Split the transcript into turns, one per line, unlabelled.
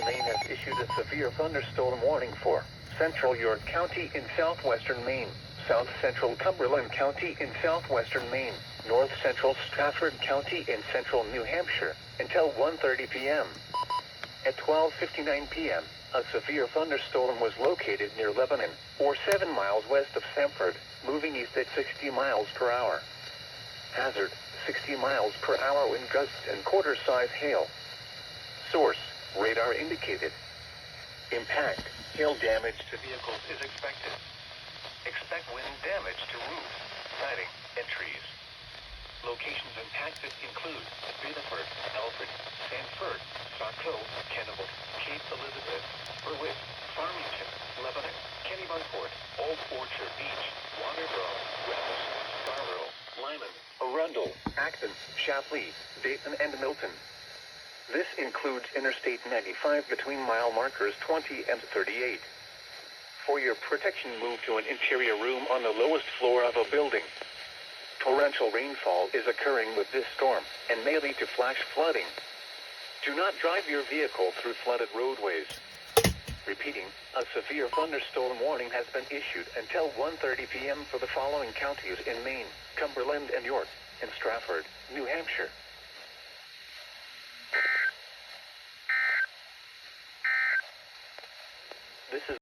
Maine has issued a severe thunderstorm warning for central York County in southwestern Maine, south central Cumberland County in southwestern Maine, north central Stratford County in central New Hampshire, until 1:30 p.m. At 12:59 p.m., a severe thunderstorm was located near Lebanon, or 7 miles west of Stamford, moving east at 60 miles per hour. Hazard, 60 miles per hour wind gusts and quarter-size hail. Source, radar indicated. Impact, hail damage to vehicles is expected. Expect wind damage to roofs, siding, and trees. Locations impacted include Biddeford, Alfred, Sanford, Saco, Kennebec, Cape Elizabeth, Berwick, Farmington, Lebanon, Kennebunkport, Old Orchard Beach, Waterboro, Rapis, Scarborough, Lyman, Arundel, Acton, Shapley, Dayton, and Milton. This includes Interstate 95 between mile markers 20 and 38. For your protection, move to an interior room on the lowest floor of a building. Torrential rainfall is occurring with this storm and may lead to flash flooding. Do not drive your vehicle through flooded roadways. Repeating, a severe thunderstorm warning has been issued until 1:30 p.m. for the following counties in Maine: Cumberland and York, and Stratford, New Hampshire.